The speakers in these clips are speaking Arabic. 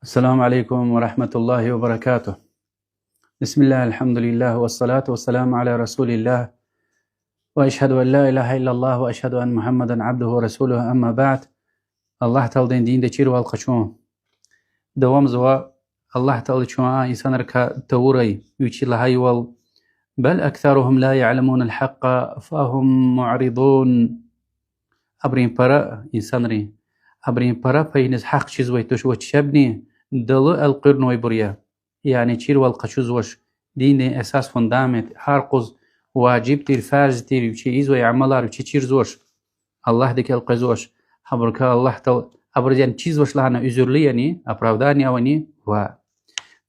السلام عليكم ورحمة الله وبركاته. بسم الله الحمد لله والصلاة والسلام على رسول الله وأشهد أن لا إله إلا الله وأشهد أن محمدا عبده ورسوله أما بعد. الله تعالى دين دچير والقشون دوام زوا الله تعالى شوها إنسان ركا توري يوشي لهاي بل أكثرهم لا يعلمون الحق فهم معرضون. أبرين برا إنسان ري أبرين برا بينز حق شزوي تشوت شبني دل القرن ويبريا يعني تشير والقشوز وش دين أساس فندامت حرقز واجب تير فرض تير وشي إيزو يعملار وشي تشير زوش الله ديك القزوش حبركا الله تل أبرزيان تشيز وش لهنا أزرلياني أبراوداني أواني و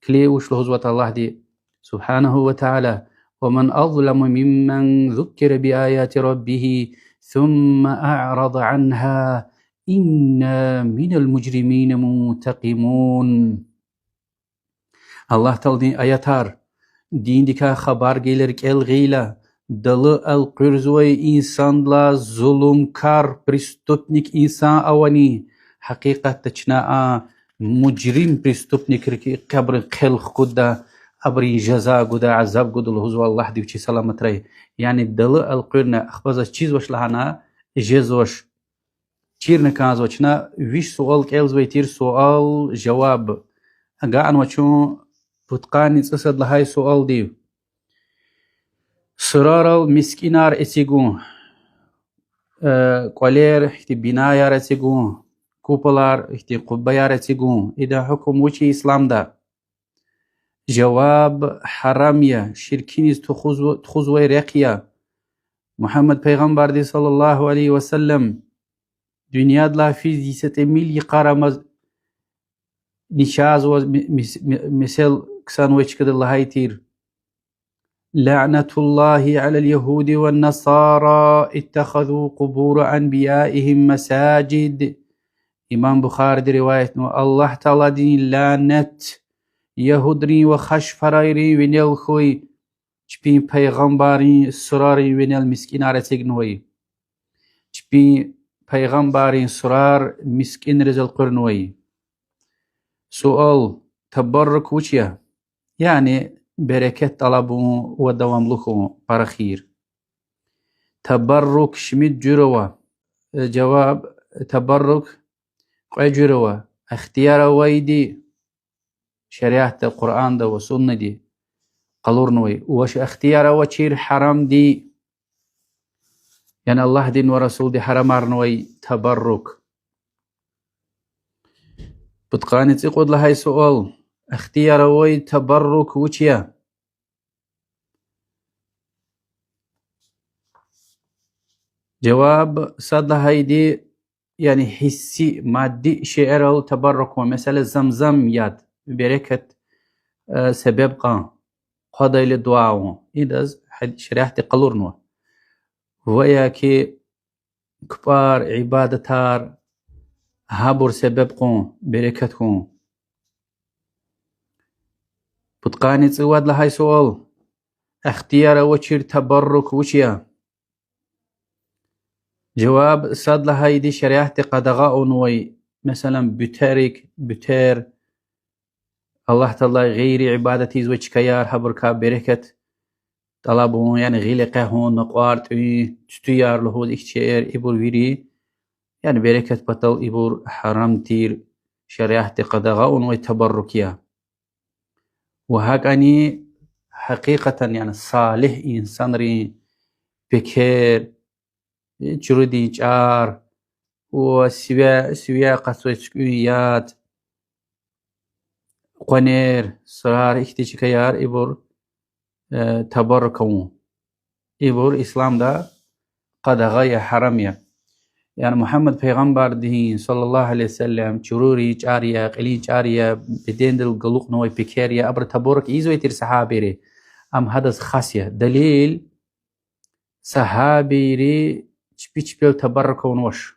كلي وش لهزوة الله دي سبحانه وتعالى ومن أظلم ممن ذكر بآيات ربه ثم أعرض عنها إنا من المجرمين منتقمون. الله تعالى آياتار دين ديكا خبر جيلر كيل غيلا دل القرزوي إنسان لا ظلم كار برستوبنيك إنسان أواني حقيقة تشناء مجرم برستوبنيك ركي قبر خلق قدا أبري جزاء قدا عذاب قدا الهزو الله دي وشي سلامت رأي يعني دل القرن أخبازة چيز وش لهنا جزوش تير نكاز وشنا ويش سؤال كيلز ويتير سؤال جواب أقان وشو بتقاني تصد لهاي سؤال ديو سرار المسكينار اسيقون قولير احتي بنايار اسيقون كوبلار احتي قبيار اسيقون إذا حكم وشي إسلام دا جواب حرامية شركينيز تخوزوي ريقيا محمد پیغمبر دي صلى الله عليه وسلم دنیا دلا في 10 ملي قرامز نشاز مثل كسان ويش كده الله هيتير لعنة الله على اليهود والنصارى اتخذوا قبور أنبيائهم مساجد. إمام بخاري دي رواية الله تعالى دين لعنت يهودري وخش فرايري وينيل خوي چپين پیغمبري سراري وينيل مسكين عرسيقنوي چپين پیغمبرين سرار مسكين رزل قرنوي. سؤال تبرك وشيا يعني بركة طلبون ودوام لكم برخير. تبرك شميد جروا جواب تبرك قوي جروا اختيار ويدي شريعة القرآن دا وسنة دي قلورنوي وش اختيار وشير حرام دي يعني الله دين ورسول دي حرام ارنوي تبرك. بتقاني تقول لهاي سؤال اختيار وي تبرك وشيا جواب صد لهاي دي يعني حسي مادي شعر التبرك ومثل زمزم ياد بركة سبب قان قضي للدعاء إذا شريحة قلورنوا ويا كي كبار عبادتار هابور سبب قون بركتكم. بتقاني تسواد لهاي سؤال اختيار وشير تبرك وشيا جواب صد لهاي دي شريحة قدغاء نوي مثلا بتير الله تعالى غير عبادتي زوج كيار هبركا بركت طلبون يعني غيلقه هون نقارت تستيار لهود اكتشير إبور ويري يعني بركة بطل إبور حرام تير شريعة قدغاء وتبركيا. وهكذا حقيقة يعني صالح إنسان ري بكير جردي جار وسويا قصويات قنير سرار اختيش كيار إبور تبركون إبور إسلام دا قدغاء حراميا يعني محمد پیغمبر دين صلى الله عليه وسلم چروري چاريا قلي چاريا بدين دل قلوق نوي بكيريا أبر تبرك إيزو يتر صحابيري أم حدث خاصية دليل صحابيري چبيل تبركون وش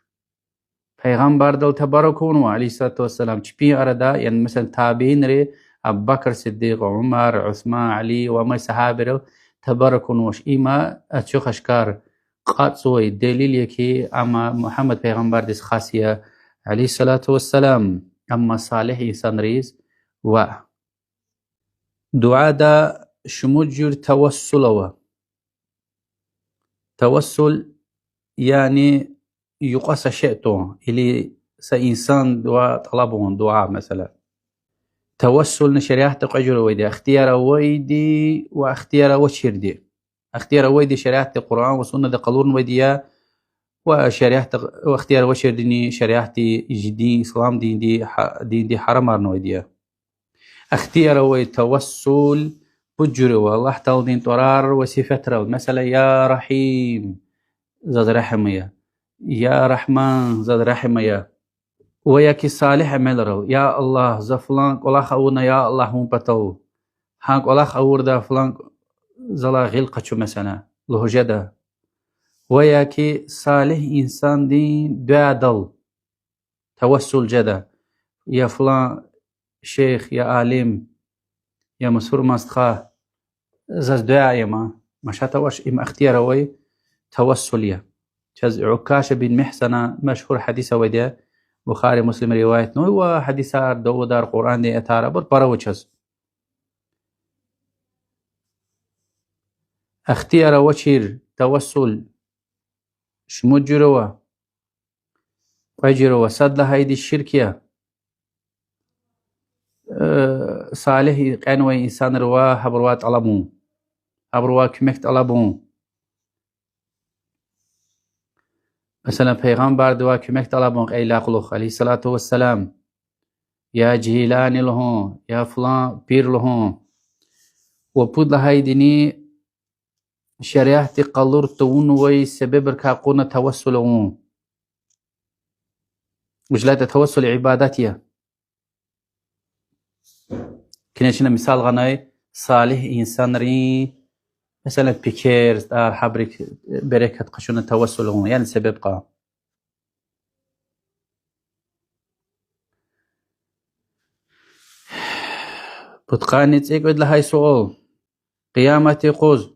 پیغمبر دل تبركون عليه الصلاة والسلام چبي أردا يعني مثلا تابعين ري أبو بكر صديق عمر عثمان علي وما صحابيري تبركون وش إما أتشوخ أشكار قاطسوي دليل يكي أما محمد پیغمبر دس خاصية عليه الصلاة والسلام أما صالح إنسان ريز و دعاء دا شمجر توسل يعني يقص شئته اللي سإنسان دعاء طلبون دعاء مثلا توسل نشريحة قجر ويدي اختيار ويدي واختيار وشردي اختيار ويدي شريحة القرآن والسنة دي قلورن ويديا وشريحة واختيار وشردني شريحة جدي إسلام دين دي حرم أرن ويديا اختيار ويدي توسل بجر والله تلدين طرار وصفة مثلا يا رحيم زاد رحمية يا رحمن زاد رحمية وياكي صالح ملرو يا الله زفلان قلاخ أورنا يا الله هم بتو هانك قلاخ أوردا فلان زلا غلقة شو مثلا لهجدا وياكي صالح إنسان دين دادل توسل جدا يا فلان شيخ يا عالم يا مسهور مستخا زاز دعاء ما مشاتوش إما اختياروي توسلية شاز عكاشة بن محسنة مشهور حديثة وديا بخاري مسلم رواية نوي وحديثة دو دار قرآن دي اتارا بر براوچز اختيار وشير توسل شمجروا وجروا صد هيدي الشركية صالح قانوي إنسان روا حبروات علمون حبروا كمكت علمون مثلا پیغمبر دوا كمكت علمون ايلا قلوخ عليه الصلاة والسلام يا جهيلان لهم يا فلان بير لهم وبود هيدني شريحة قلور تون وي سبب ركاقونا توسلون وجلات توسل عباداتيا كنشنا مثال غناي صالح إنسان ري مثلا بيكير دار حبرك بركة قشون توسلون يعني سبب قا بتقاني تيقود لهاي سؤال قيامة قوز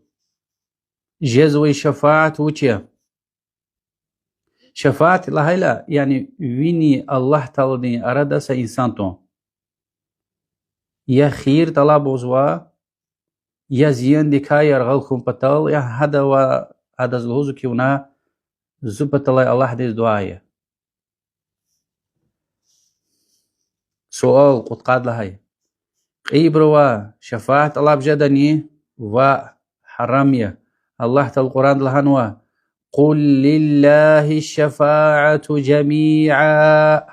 جزوي شفاعة وچيا شفاعة لهاي لا يعني ويني الله تعالى أراد سا إنسان تون يا خير طلب وزوا يا زين دكاير غلكم بطل يا هذا وهذا زلوزو كيونا زبط الله حديث دعاية سؤال قد قاد لهاي قيبروا شفاعة الله بجدني وحرامية الله تعالى القرآن لهنوا قل لله الشفاعة جميعا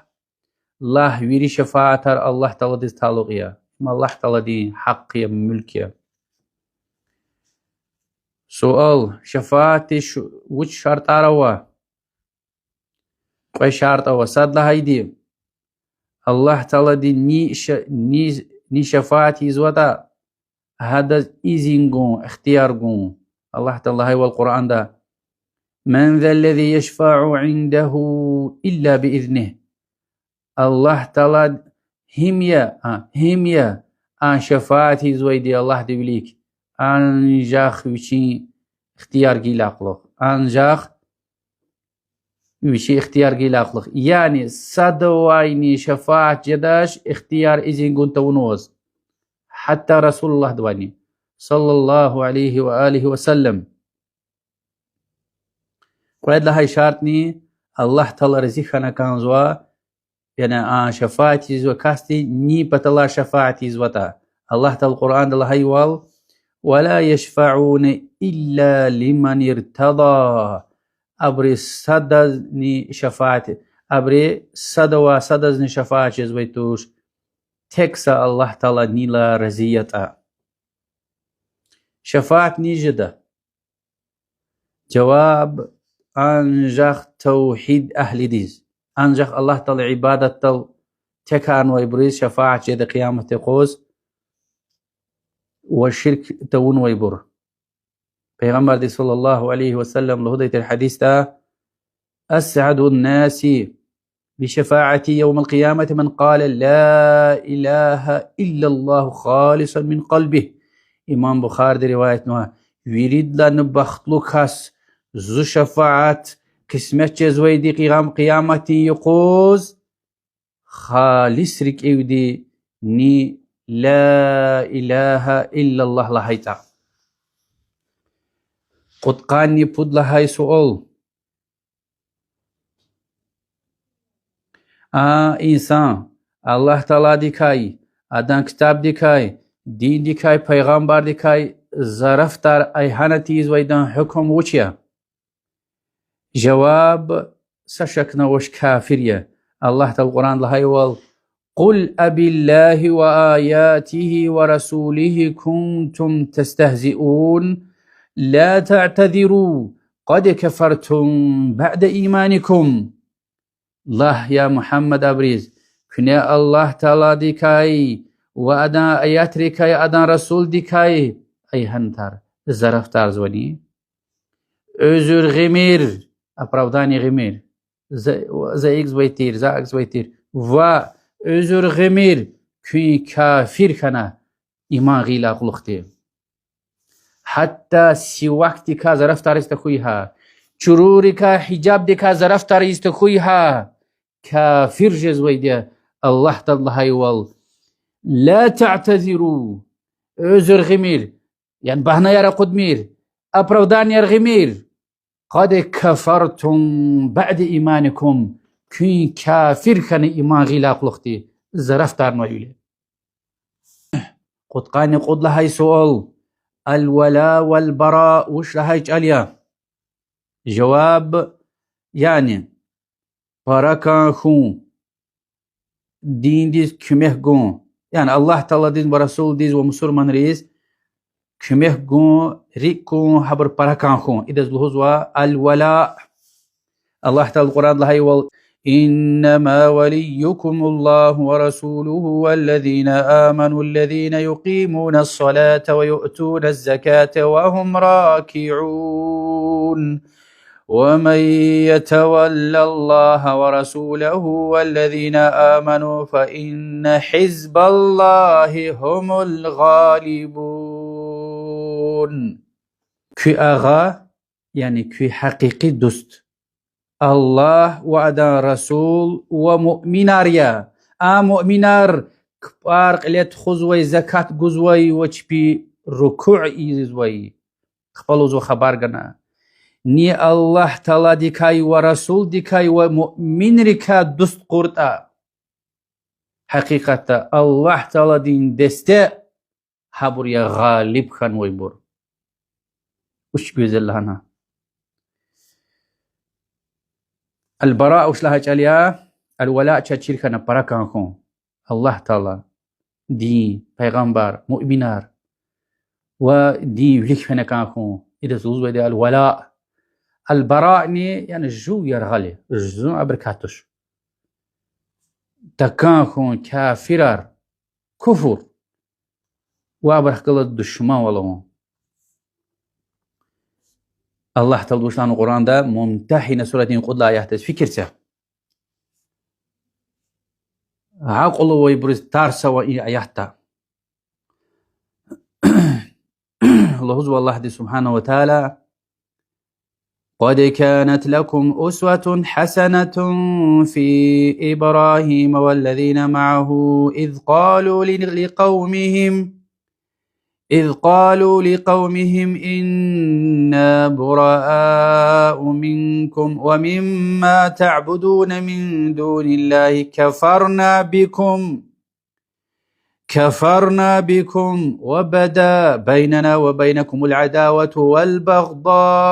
الله ويري شفاعة الله تعالى دي تعلقيا ما الله تعالى دي حقيا ملكيا سؤال شفاعة وش شرط أروا قوي شرط أروا صد هيدي الله تعالى دي ني شفاعة يزودا هذا إذنكم اختياركم الله تعالى هاي والقرآن ده من ذا الذي يشفع عنده إلا بإذنه الله تعالى هميا عن شفاعتي زويدي الله دبليك عن جاخ وشي اختيار جيل عقلق عن جاخ وشي اختيار جيل عقلق يعني صدويني شفاعة جداش اختيار إذن كنت ونوز حتى رسول الله دواني صلى الله عليه وآله وسلم قاعد لهاي شارتني الله تعالى رزقنا كان زوا يعني شفاعتي زوا كاستي ني بتلا شفاعتي زوتا الله تعالى القرآن الله هاي وال ولا يشفعون إلا لمن ارتضى أبري صدزني شفاعتي أبري صدزني شفاعتي زويتوش تكسى الله تعالى نيلا رزيتا شفاعة نيجدة جواب أنجح توحيد أهل ديز أنجح الله تعالى عبادة تكان ويبريز شفاعة جد قيامة قوز والشرك تون ويبر پیغمبر دي صلى الله عليه وسلم لهدية الحديث ده أسعد الناس بشفاعتي يوم القيامة من قال لا إله إلا الله خالصا من قلبه إمام بخار دي رواية نوها يريد لن بخلوكاس زو شفاعت قسمت جزوي دي قيامتي يقوز خالص رك اودي ني لا إله إلا الله لهيتا قد قاني بود لهاي سؤال إنسان الله تعالى ديكاي أدان كتاب ديكاي دين ديكاي پیغمبر ديكاي زرفتر أيهانتيز ويدان حكم وچيا جواب سشكنا وش كافرية الله تعالى القرآن لهاي وال قل أبي الله وآياته ورسوله كنتم تستهزئون لا تعتذروا قد كفرتم بعد إيمانكم الله يا محمد أبريز كنا الله تعالى ديكاي وأدان آيات ريكاي أدان رسول ديكاي أي هنتر زرفتار زوني özür غمير أبراوداني غمير زي إكس ويتير زي إكس ويتير و özür غمير كي كافر كنا إيمان غيلا قلختي حتى سواك ديكا زرفتار استخويها چروريكا حجاب ديكا زرفتار استخويها كافر جزويديا الله تعالى وال لا تعتذروا özür غمير يعني بهنا يرى قدمير أبراودان يرى غمير قد كفرتم بعد إيمانكم كي كافر كان إيمان غيلا قلختي زرفتار نويلي قد قاني قد لهاي سؤال الولاء والبراء وش لهاي جاليا جواب يعني بركان خون دين ديز كمه قون يعني الله تعالى ديز ورسول ديز ومسلمان ريز كمه قون ريكون حبر بركان خون إذا زلهزوا الولاء الله تعالى القرآن لهاي وال إنما وليكم الله ورسوله والذين آمنوا الذين يقيمون الصلاة ويؤتون الزكاة وهم راكعون ومن يتولى الله ورسوله والذين آمنوا فإن حزب الله هم الغالبون كي أغا يعني كي حقيقي دوست الله وعدا رسول ومؤمنار يا مؤمنار كبار قلت خزوي زكاة قزوي وچبي ركوع إيزوي خبالوزو خبار قنا ني الله تعالى ديكاي ورسول ديكاي ومؤمن ركا دوست قرطا حقيقة الله تعالى دين دسته حبر يا غالب خان ويبور وش بيزل لهنا البراء وش لها جاليا الولاء تشير كان بركان خون الله تعالى دين پیغمبر مؤمنار ودين وليك فينا كان خون إذا زوز ودي الولاء البراء ني يعني جو يرغلي جو أبركاتش تكان خون كافرار كفر وابرح قلت دشمان والله الله تعالى وشان القرآن ده ممتحن سورة قد لا يحتاج فكرته عقل ويبرز تارسا وإيحتا الله هو الله سبحانه وتعالى قد كانت لكم أسوة حسنة في إبراهيم والذين معه إذ قالوا لقومهم إنا براء منكم ومما تعبدون من دون الله كفرنا بكم وبدا بيننا وبينكم العداوة والبغضاء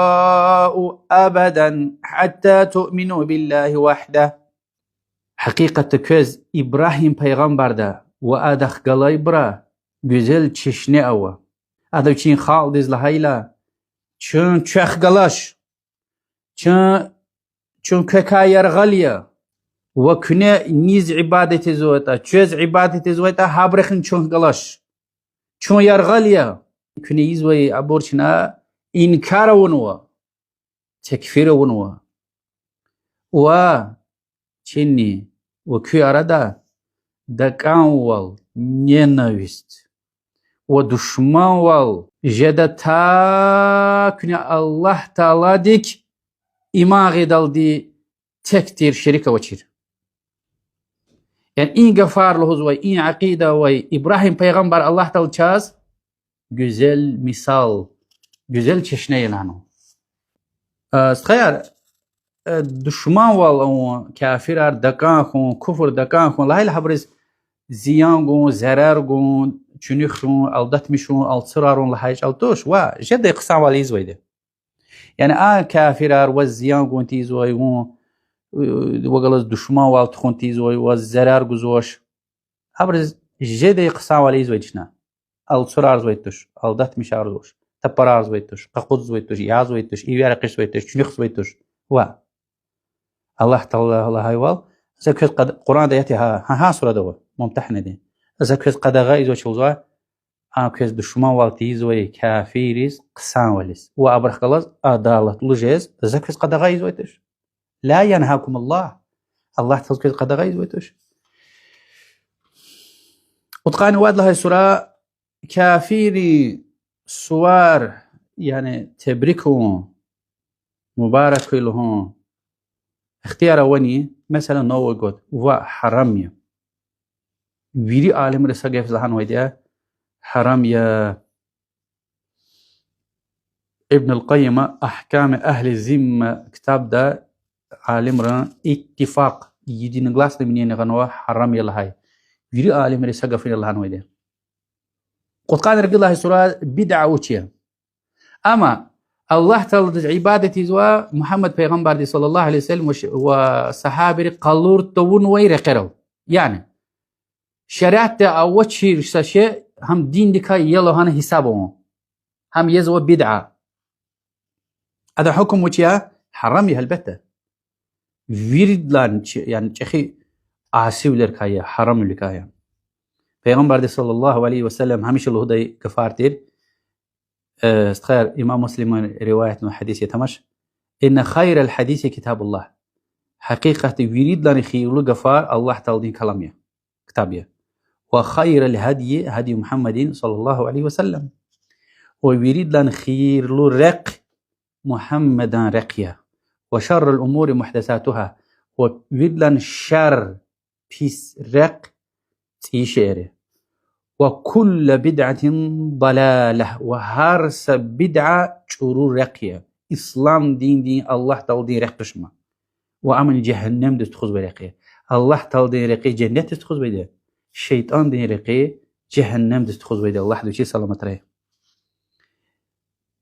أبدا حتى تؤمنوا بالله وحده حقيقة كز إبراهيم پیغمبر ده وآدخ قلای برا güzel çeşne ava. Adav çin xal diz lahayla çün çex galaş çün kekayar galya ve küne niz ibadeti zota çöz ibadeti zota habrexin çün galaş çün yar galya küne izvay aborçina inkara wunwa tekfira wunwa ve çinni ve kü arada dakan wal ненависть ودشمن وال جدا تا كنا الله تعالى ديك إما غيدال دي تكتير شركة وچير Yani in gafar lohuz ve in akida ve İbrahim peygamber Allah Teala çaz güzel misal, güzel çeşne ilanı. Khayar düşman wal kafirar dakan khon kufr dakan khon lahil habriz ziyan gon zarar gon çünük gon aldat mişon altsırarun lahaj altoş ve jede qsa valiz veyde. Yani a kafirar ve ziyan gon tiz ve gon وقال دشمن والت خونتيز والزرار جزوش أبرز جدي قصا وليز ويتشنا الصرار زويتش الدت مشار زوش تبرار زويتش ققود زويتش ياز زويتش إيوار قش زويتش شنيخ زويتش و الله تعالى الله هايوال زكيت قد قرآن ديتها ها سورة دوا ممتحنة دي زكيت قد غايز وشلزوا كيس دشمن والتيز وي كافيريز قصا وليز وأبرخ خلاص أدالة لجيز زكيت قد غايز ويتش لا ينهاكم الله تذكر قد غيز ويتوش وتقان واد لها سورة كافيري سوار يعني تبركهم مبارك لهم اختيار وني مثلا نو قد وحرامية ويري عالم رسا في زهان ويديا حرامية ابن القيم أحكام أهل الذمة كتاب ده عالم ران اتفاق يدي نغلاس منين غنوا حرام يلهاي يري عالم ري سقفين الله نويده قد قال رب الله سورة بدعة وشيا أما الله تعالى عبادتي زوا محمد پیغمبر دي صلى الله عليه وسلم وصحابي قلور تون وير قرو يعني شريعت او وشي شيء هم دين دي كاي يلو هنا حسابهم هم يزوا بدعة هذا حكم وشيا حرام البته ويردلان يعني شيخي عاسيو لركايا حرام لكايا پیغمبر صلى الله عليه وسلم هميش الله هدى كفارتير استخير إمام مسلم رواية وحديث يتمش إن خير الحديث كتاب الله حقيقة ويردلان خيولو غفار الله تعالى كلامية كتابية وخير الهدي هدي محمد صلى الله عليه وسلم ويردلان خيرلو رق محمدا رقيا وشر الأمور محدثاتها ويدلن شر بيس رق تيشيره وكل بدعة ضلالة وهرس بدعة شرور رقية إسلام دين الله تعالى دين رقشما وأمن جهنم دستخذ برقية الله تعالى دين رقية جنة دستخذ بيده الشيطان دين رقية جهنم دستخذ بيده الله دوشي سلامت رأيه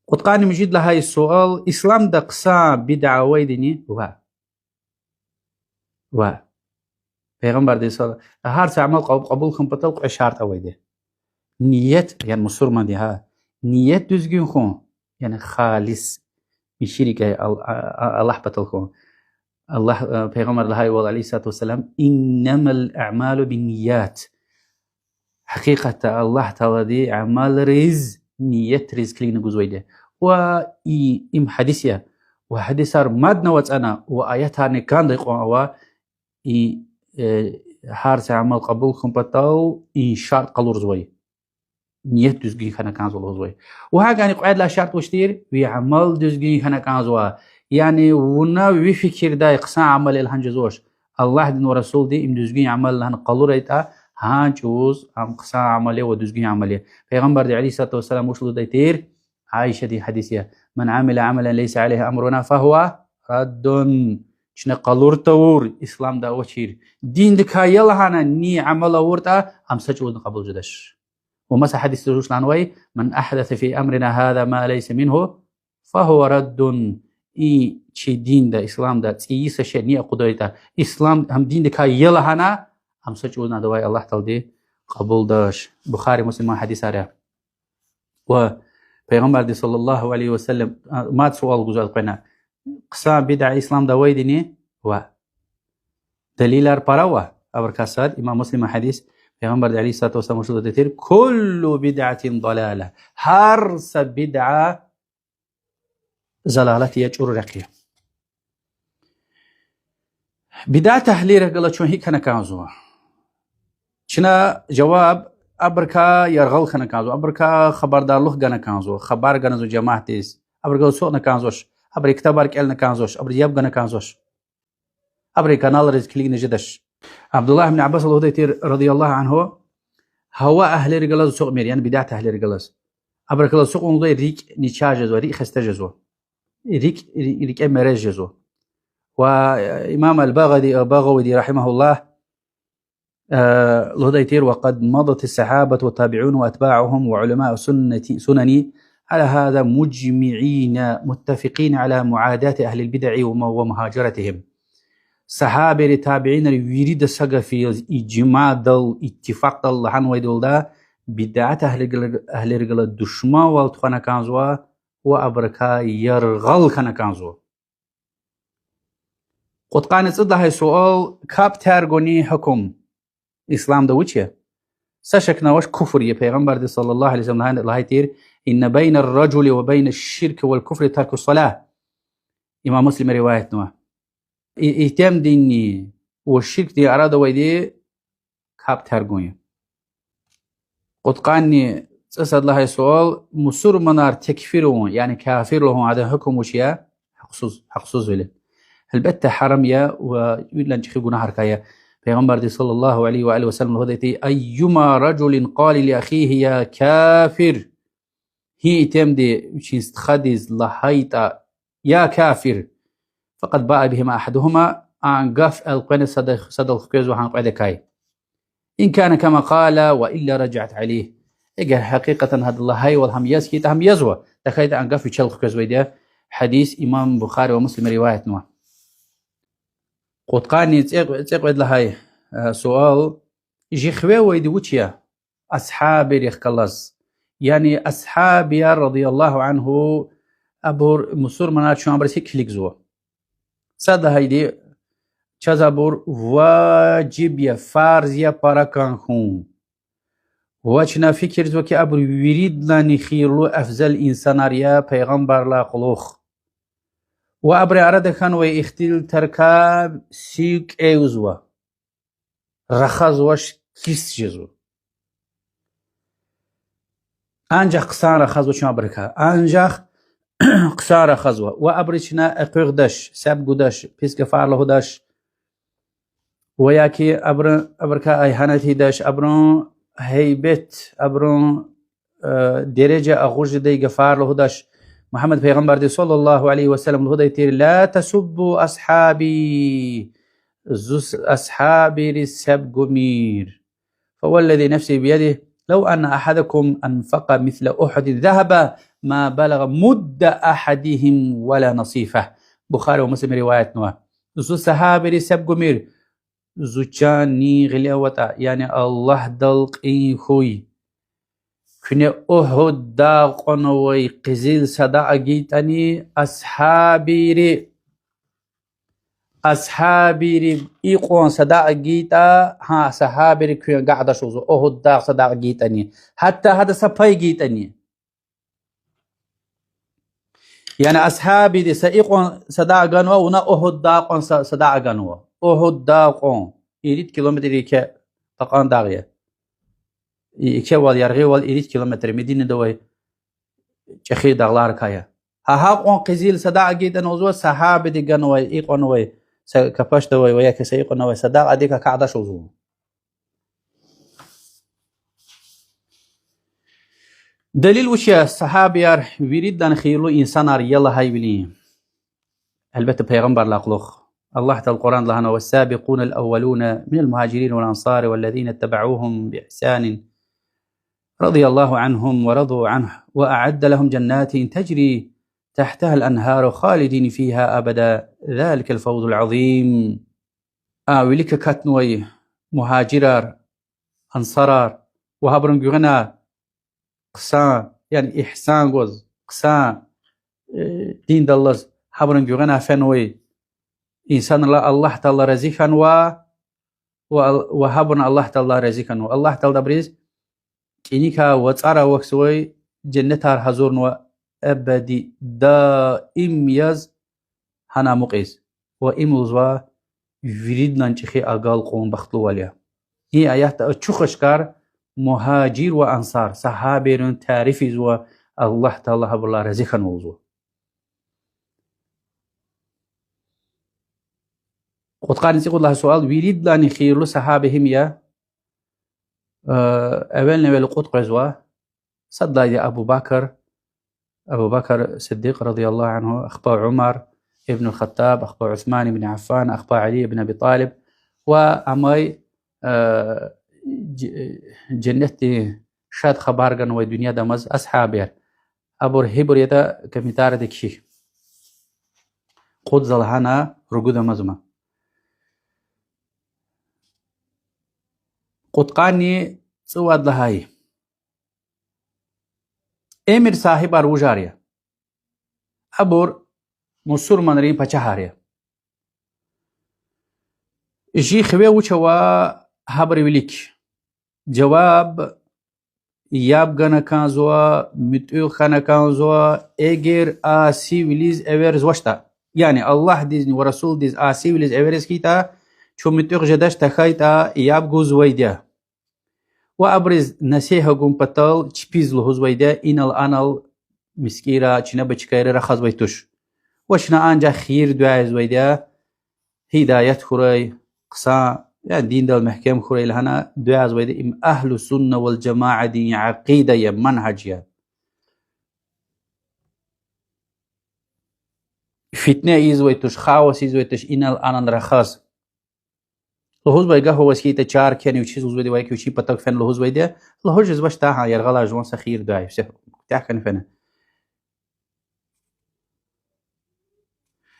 وتقاني مجيد لهاي السؤال إسلام دا قصا بدعة ويدني پیغمبر دي صلى هر عمل قبول خون بطلق شرط اويده نيت يعني مسلمان دي ها نيت düzgün خون يعني خالص بشريك الله بطلق الله پیغمبر لهاي والله عليه الصلاة والسلام إنما الأعمال بالنيات حقيقة الله تعالى دي أعمال رز نيت رز كلين جزويده وإم حديثيا وحديثار مادنا وتأنا وآياتها نكان دقوا أوا هارس عمل قبول خمبتاو إن شرط قلور زوي نيت دزجين خنا كان زوي وها يعني قاعد لا شرط وشتير ويعمل دزجين خنا كان زوا يعني ونا وفكر دا يقصى عمل الهنجزوش الله دين ورسول دي إم دزجين عمل لهن قلور إيتا ها جوز أم قصى عمله ودزجين عمله پیغمبر عليه الصلاة والسلام وشلو ديتير عائشة دي حديثية من عمل عملا ليس عليه أمرنا فهو رد شنا قلور تور إسلام دا وشير دين دكا يلا هانا ني عمل ورتا أم سجود قبل جدش ومسا حديث تروش لانوي من أحدث في أمرنا هذا ما ليس منه فهو رد إي چي دين دا إسلام دا تيسا شي ني قدرتا إسلام هم دين دكا يلا هانا أم سجود ندواي الله تعالى قبول داش بخاري مسلم حديث عريا و پیغمبر صلى الله عليه وسلم ما سؤال گزار قنا قصا بدع اسلام دا ويدني و دليل ارپراوا اور كاسات امام مسلم حديث پیغمبر عليه الصلاه والسلام شو دتير كل بدعه ضلاله هر بدعه زلالت يجر رقيه بدعه تحليل قال شو هيك انا كازو شنا جواب أبركا يرغل خنا كانزو أبركا خبردار لوخ غنا كانزو خبر غنا زو جماعتيس أبركا سوق نكانزوش أبري كتابارك إلنا كانزوش أبري ياب غنا كانزوش أبري كانال ريز كليك نجدش عبد الله بن عباس رضي الله عنه هو أهل رجلاز سوق مير يعني بداية أهل رجلاز أبرك الله سوق ونضي ريك نيتشاج جزو ريك خست جزو ريك أمرج جزو وإمام البغوي رحمه الله لهديتير وقد مضت الصحابة والتابعون وأتباعهم وعلماء سنني على هذا مجمعين متفقين على معاداة أهل البدع ومهاجرتهم صحابة التابعين يريد في إجماع دل اتفاق دل لحن ويدل دا بدعة أهل رجل الدشما والتخانا كانزوا وأبركا يرغل كان كانزوا قد قانت هاي سؤال كاب تارغوني حكم إسلام دا وچه سشكنا وش كفر يا پیغمبر صلى الله عليه وسلم الله تير إن بين الرجل وبين الشرك والكفر ترك الصلاة إمام مسلم رواية نوع اهتم ديني والشرك دي أراد ويدي كاب تارغوني قد قاني أسأل الله سؤال مسور منار تكفيرهم يعني كافر لهم هذا حكم وشيا حقصوص وله البتة حرمية ويلا نشخي قناها ركاية پیغمبر صلى الله عليه وآله وسلم هديتي أيما رجل قال لأخيه يا كافر هي تمدي شيست خديز لحيطة يا كافر فقد باء بهما أحدهما عن قف القين صدق كيز وحان قعدكاي إن كان كما قال وإلا رجعت عليه إجا حقيقة هذا الله هاي والهم يزكي تهم يزوى تخيل عن قف يشلق كيز ويدا حديث إمام بخاري ومسلم رواية نوع قد قاني تقعد لهاي سؤال جيخوي ويدي وچيا أصحاب ريخكالز يعني أصحاب رضي الله عنه أبور مسور منات شو عمرسي كليك زوا سادة هايدي چازابور واجب يا فارز يا باراكان خون وچنا فكر زوا كي أبور يريد لاني خيرلو أفضل إنساناريا پیغمبر لا قلوخ وأبري أراد كان ويختيل تركاب سيك أيوزوا رخز وش كيس جزو أنجح قصان رخز وش أبركها أنجح قصان رخزوا وأبريشنا أقردش سب قدش بيسك فعله دش وياكي أبركا أيهانتي دش أبرون هيبت أبرون درجة أغوج دي غفار له دش محمد پیغمبر صلى الله عليه وسلم الهدى لا تسبوا أصحابي زوس أصحابي رسب قمير فوالذي نفسي بيده لو أن أحدكم أنفق مثل أحد ذهب ما بلغ مد أحدهم ولا نصيفه بخاري ومسلم رواية نوع زوس صحابي رسب قمير زوجاني غليوتا يعني الله دلق إن خوي كني أحد داقنوي قزيل صدا أجيتني أصحابي إيقون صدا أجيتا ها صحابي كن قاعدة شوزو أحد داق صدا أجيتني حتى هذا سباي جيتني يعني أصحابي دي سإيقون صدا أجنوا ونا أحد داقون صدا أجنوا أحد داقون يريد كيلومتر يكا تقان داغية يكا واليرغي والإريد كيلومتر مدينة دوي جخي داغلار كايا ها قون قزيل صدا أجيت أنوزو صحابي دي جنوا إيقونوي كفاش دوي وياك سيقونوي صدا أديك كعدا شوزو دليل وشيا الصحابي يريد أن خيرلو إنسان يلا هاي بلي البت بيغمبر لاقلوخ الله تعالى القرآن لهنا والسابقون الأولون من المهاجرين والأنصار والذين اتبعوهم بإحسان رضي الله عنهم ورضوا عنه وأعد لهم جنات تجري تحتها الأنهار خالدين فيها أبدا ذلك الفوز العظيم ولك كاتنوي مهاجرار أنصرار وهبرن جغنا قسان يعني إحسان جوز قسان دين دلز هبرن جغنا فنوي إنسان الله تعالى رزقا وهبرن الله تعالى رزقا الله تعالى بريز كينيكا وطارا وكسوي جنتار حضور أبدي دائم يز هنا مقيس وإموزوا يريدنا نشخي أقال قوم بختلو واليا هي آيات أتشخشكار مهاجر وأنصار صحابيرون تعرفي زوا الله تعالى هب الله رزقا موزوا قد قال نسيق الله سؤال ويريد لان يخير له صحابهم يا أولنا ولقود قرزوا صدى أبو بكر الصديق رضي الله عنه، أخبار عمر ابن الخطاب، أخبار عثمان بن عفان، أخبار علي بن أبي طالب، وأمي جنتي شاد خبارغن ودنيا دمز أصحابه أبور هبور يدا كمثار دكشي قد زلهانا رجود مزما قد قاني سواد لهاي امير صاحب روجاريا أبور مسور منري بچهاريا جي خوي وچوا هبر وليك جواب ياب غنا كانزوا متو خنا كانزوا اجر سيفيليز ايفرز وشتا يعني الله ديزني ورسول ديز سيفيليز ايفرز كيتا شو متو جداش تخايتا ياب غوز ويدا وابرز نسيها قوم بطل تشبيز لهوز ويدا انال انال مسكيرا چنا بچكايرا رخص ويتوش وشنا انجا خير دعايز ويدا هداية خوري قصا يعني دين دال محكم خوري لهنا دعايز ويدا ام اهل السنة والجماعة دين عقيدة يا منهج يا فتنة ايز ويتوش خاوس ايز ويتوش انال انال رخص لهوز ويدا هو سكيتا چار كان يوشيز ويدا ويكي وشي بطاق فن لهوز ويدا لهوز جزباش تاها يرغلا جوان سخير دعايز تاكن فن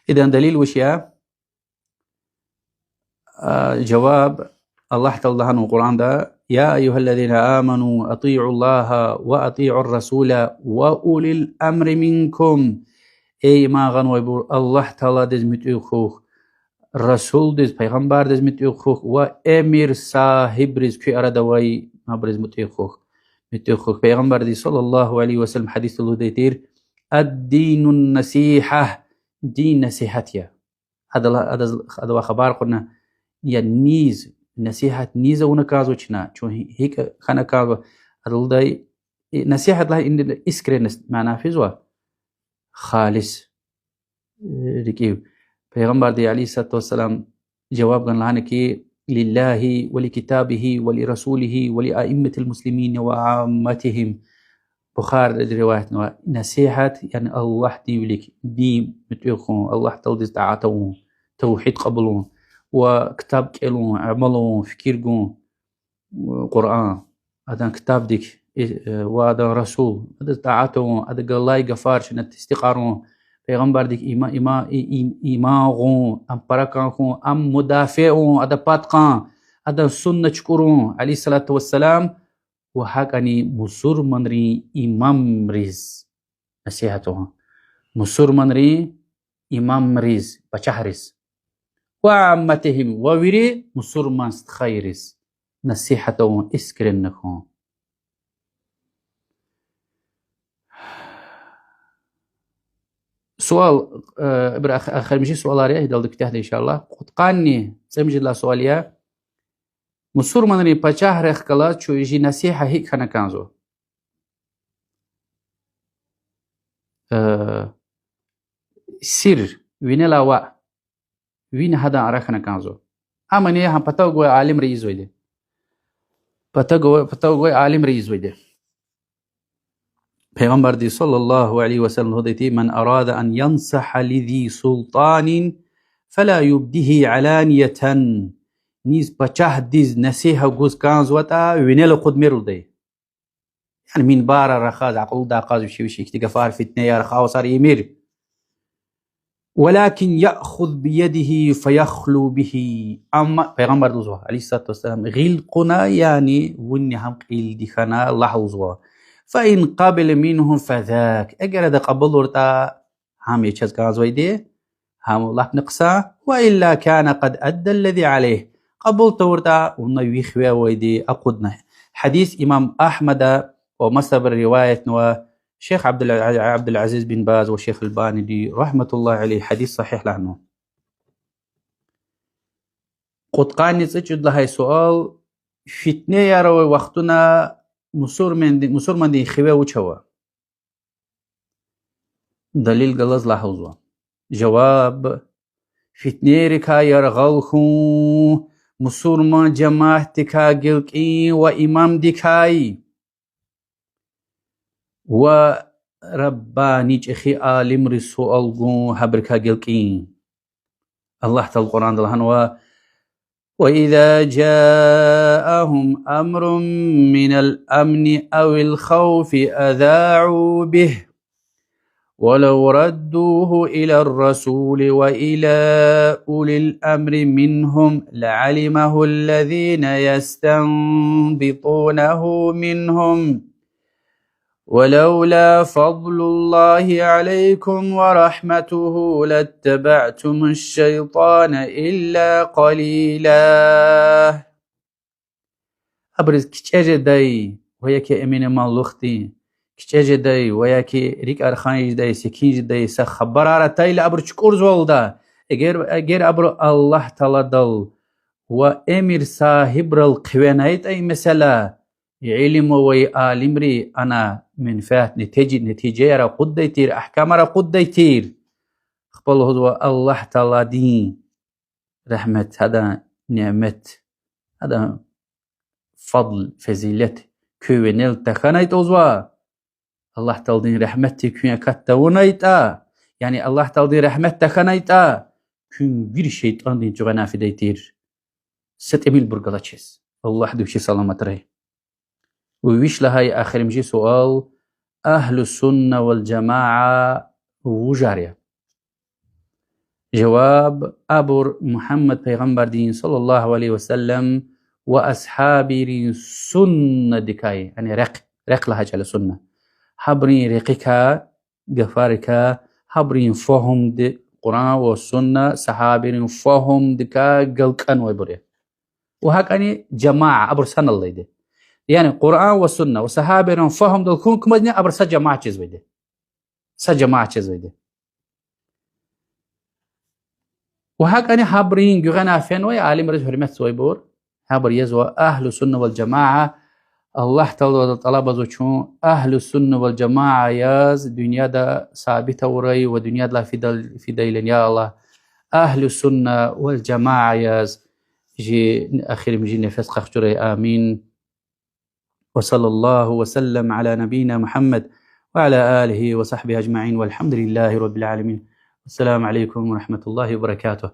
إذا دليل وشيا جواب الله تعالى عنه القرآن ده يا أيها الذين آمنوا أطيعوا الله وأطيعوا الرسول وأولي الأمر منكم أي ما غنوا يبور الله تعالى دز متأخوخ الرسول دز پیغمبر دز متأخوخ وأمير صاحب رز كي أردوي ما برز متأخوخ پیغمبر دي صلى الله عليه وسلم حديث الله ديتير الدين النصيحة دين نصيحتيا هذا خبر قلنا يا نيز نصيحة نيزة ونكازو چنا چون هيك خنا كازو هذا نصيحة الله إن إسكرنس معناه فيزوا خالص ركيب پیغمبر دي عليه الصلاة والسلام جواب قال لنا كي لله ولكتابه ولرسوله ولأئمة المسلمين وعامتهم بخار روايتنا نصيحة يعني الله دي ولك دي متوخون الله تلدز تعاتون توحيد قبلون وكتاب كيلون عملون فكيرون قرآن هذا كتاب ديك وهذا رسول هذا تعاتون هذا الله يغفار شنت استقارون پیغمبر ديك إيماغون أم بركانون أم مدافعون هذا باتقان هذا سنة شكرون عليه الصلاة والسلام وهكذا مسور منري إمام ريز نصيحته مسور منري إمام ريز بچهرز وعامتهم وويري مسور منست خيرز نصيحته اسكرن نكون سؤال آخر مشي سؤال عليه يدل كتاه إن شاء الله قد قاني سمجد الله سؤاليا مسور منري بچهر خلا چو يجي نصيحة هيك خنا كانزو سر وينلا وا وين هذا عرخنا كانزو اما ني هم پتاو عالم رئيس ويده پتاو عالم رئيس ويده پیغمبر دي صلى الله عليه وسلم هديتي من أراد أن ينصح لذي سلطان فلا يبديه علانية نيز بچه ديز نصيحة جوز كانز وتا وينلا قد ميرل دي يعني من بار رخاز عقل دا قاز وشي اكتغفار فتنة يا رخاو صار يمير ولكن يأخذ بيده فيخلو به أما پیغمبر دوزوا عليه الصلاة والسلام غلقنا يعني وني هم قيل دي خنا لحظوا فإن قبل منهم فذاك اگر دا قبل ورتا هم يچز كانز ويدي هم الله نقصا وإلا كان قد أدى الذي عليه قبل تورتا ونوي خوي ويدي أقودنا حديث إمام أحمد ومصدر الرواية شيخ عبد العزيز بن باز وشيخ الباني دي رحمة الله عليه حديث صحيح لعنه قد قاني تجد لهاي سؤال فتنة يروي وقتنا مسور من دي خوي وچوا دليل غلظ لاحظوا جواب فتنيركا يرغلخون مسلمان جماعتكا قلقين وإمام دكاي وربانيج إخي آلم رسو ألقون هبركا قلقين الله تعالى القرآن دلهن وإذا جاءهم أمر من الأمن أو الخوف أذاعوا به ولو ردوه إلى الرسول وإلى أولي الأمر منهم لعلمه الذين يستنبطونه منهم ولولا فضل الله عليكم ورحمته لاتبعتم الشيطان إلا قليلا. أبرز كتاجة داي وياكي أمين مالوختي كتاجة داي وياكي ريك أرخانيج داي سكينج داي سخبر على تايل أبر شكور زولدا أجير أبر الله تلدل وأمير صاحب القوانيت أي مسألة علم وآلمري أنا من فات نتيجة را قد يتير أحكام را قد يتير خبال هو الله تعالى دين رحمة هذا نعمة هذا فضل فزيلة كوينيل تخانيت أوزوا الله تعالى دين رحمتي كوين كتاونيتا يعني الله تعالى دين رحمة تخانيتا كون bir şeytan din جوانا في ديتير ست أميل برقلاتشيس الله دوشي سلامة رأي ويش لهاي آخر مجي سؤال أهل السنة والجماعة وجارية جواب أبر محمد پیغمبر دين صلى الله عليه وسلم وأصحابي سنة دكاي يعني رق لها على سنة حبرين رقك جفارك حبرين فهم دي قرآن والسنة صحابين فهم دكا قلقان ويبري وهكذا جماعة أبر سنة الله دي يعني قرآن والسنة وصحابين فهم دل كون كمدني أبر سجماعة چیز ويده سجماعة چیز ويده وهكذا حبرين جغنا فين ويا عالم رجل حرمت سويبور حبر يزوى أهل السنة والجماعة الله تعالى طلب زوجون أهل السنة والجماعة ياز دنيا دا ثابتة وري ودنيا دا في ديلن يا الله أهل السنة والجماعة ياز جي أخير مجي نفس خجري آمين وصلى الله وسلم على نبينا محمد وعلى آله وصحبه أجمعين والحمد لله رب العالمين. السلام عليكم ورحمة الله وبركاته.